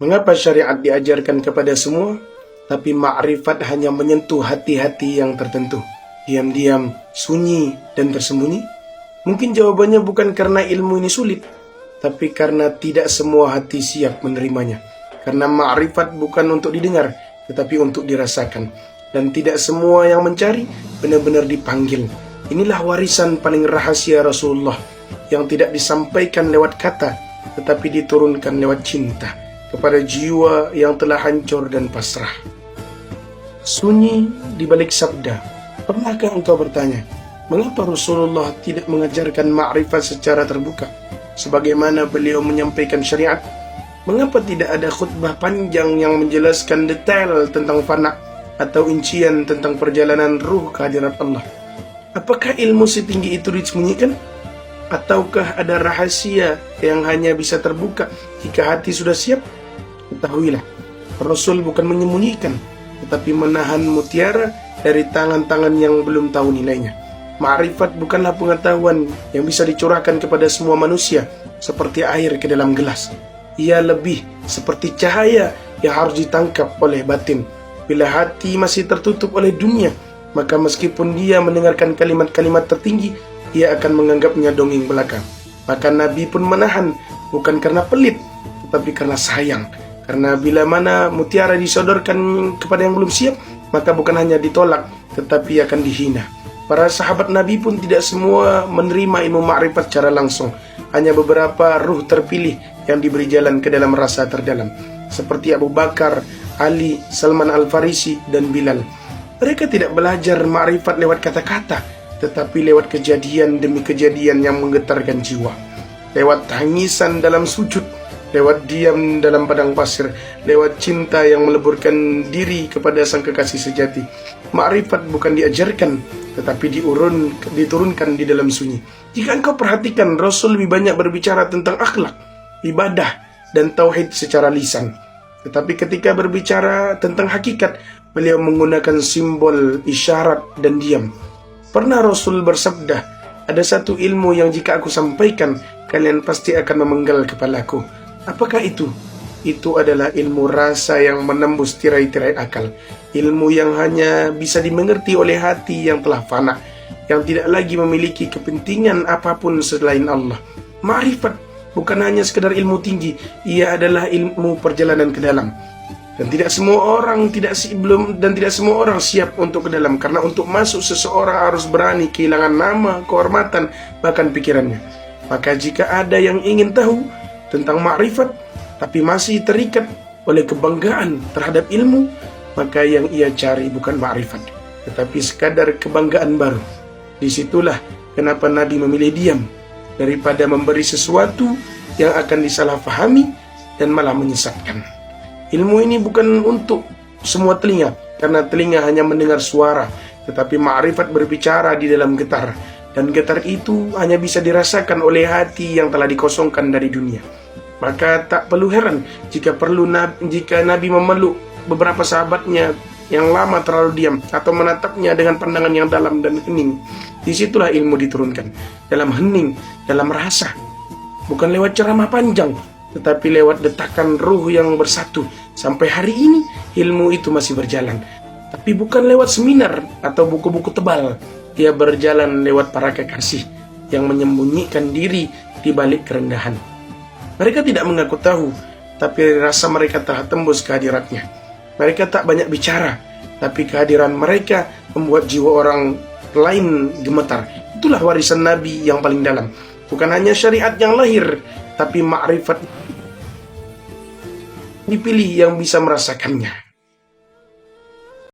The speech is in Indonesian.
Mengapa syariat diajarkan kepada semua, tapi ma'rifat hanya menyentuh hati-hati yang tertentu, diam-diam, sunyi, dan tersembunyi? Mungkin jawabannya bukan karena ilmu ini sulit, tapi karena tidak semua hati siap menerimanya. Karena ma'rifat bukan untuk didengar, tetapi untuk dirasakan. Dan tidak semua yang mencari benar-benar dipanggil. Inilah warisan paling rahasia Rasulullah, yang tidak disampaikan lewat kata, tetapi diturunkan lewat cinta kepada jiwa yang telah hancur dan pasrah. Sunyi di balik sabda. Pernahkah engkau bertanya, mengapa Rasulullah tidak mengajarkan ma'rifat secara terbuka, sebagaimana beliau menyampaikan syariat? Mengapa tidak ada khutbah panjang yang menjelaskan detail tentang fana, atau incian tentang perjalanan ruh ke hadirat Allah? Apakah ilmu setinggi itu disembunyikan? Ataukah ada rahasia yang hanya bisa terbuka jika hati sudah siap? Ketahuilah, Rasul bukan menyembunyikan, tetapi menahan mutiara dari tangan-tangan yang belum tahu nilainya. Ma'rifat bukanlah pengetahuan yang bisa dicurahkan kepada semua manusia seperti air ke dalam gelas. Ia lebih seperti cahaya yang harus ditangkap oleh batin. Bila hati masih tertutup oleh dunia, maka meskipun dia mendengarkan kalimat-kalimat tertinggi, ia akan menganggapnya dongeng belaka. Maka Nabi pun menahan, bukan karena pelit, tetapi karena sayang. Karena bila mana mutiara disodorkan kepada yang belum siap, maka bukan hanya ditolak, tetapi akan dihina. Para sahabat Nabi pun tidak semua menerima ilmu ma'rifat secara langsung. Hanya beberapa ruh terpilih yang diberi jalan ke dalam rasa terdalam, seperti Abu Bakar, Ali, Salman Al-Farisi, dan Bilal. Mereka tidak belajar ma'rifat lewat kata-kata, tetapi lewat kejadian demi kejadian yang menggetarkan jiwa. Lewat tangisan dalam sujud, lewat diam dalam padang pasir, lewat cinta yang meleburkan diri kepada sang kekasih sejati. Ma'rifat bukan diajarkan, tetapi diturunkan di dalam sunyi. Jika engkau perhatikan, Rasul lebih banyak berbicara tentang akhlak, ibadah, dan tauhid secara lisan. Tetapi ketika berbicara tentang hakikat, beliau menggunakan simbol, isyarat, dan diam. Pernah Rasul bersabda, ada satu ilmu yang jika aku sampaikan, kalian pasti akan memenggal kepalaku. Apakah itu? Itu adalah ilmu rasa yang menembus tirai-tirai akal. Ilmu yang hanya bisa dimengerti oleh hati yang telah fana, yang tidak lagi memiliki kepentingan apapun selain Allah. Ma'rifat bukan hanya sekedar ilmu tinggi, ia adalah ilmu perjalanan ke dalam. Dan tidak semua orang siap untuk ke dalam, karena untuk masuk seseorang harus berani kehilangan nama, kehormatan, bahkan pikirannya. Maka jika ada yang ingin tahu tentang ma'rifat tapi masih terikat oleh kebanggaan terhadap ilmu, maka yang ia cari bukan ma'rifat, tetapi sekadar kebanggaan baru. Disitulah kenapa Nabi memilih diam daripada memberi sesuatu yang akan disalahfahami dan malah menyesatkan. Ilmu ini bukan untuk semua telinga, karena telinga hanya mendengar suara, tetapi ma'rifat berbicara di dalam getar, dan getar itu hanya bisa dirasakan oleh hati yang telah dikosongkan dari dunia. Maka tak perlu heran jika Nabi memeluk beberapa sahabatnya yang lama terlalu diam, atau menatapnya dengan pandangan yang dalam dan hening. Disitulah ilmu diturunkan, dalam hening, dalam rasa. Bukan lewat ceramah panjang, tetapi lewat detakan ruh yang bersatu. Sampai hari ini ilmu itu masih berjalan, tapi bukan lewat seminar atau buku-buku tebal. Dia berjalan lewat para kekasih yang menyembunyikan diri di balik kerendahan. Mereka tidak mengaku tahu, tapi rasa mereka telah tembus kehadiratnya. Mereka tak banyak bicara, tapi kehadiran mereka membuat jiwa orang lain gemetar. Itulah warisan Nabi yang paling dalam. Bukan hanya syariat yang lahir, tapi ma'rifat dipilih yang bisa merasakannya.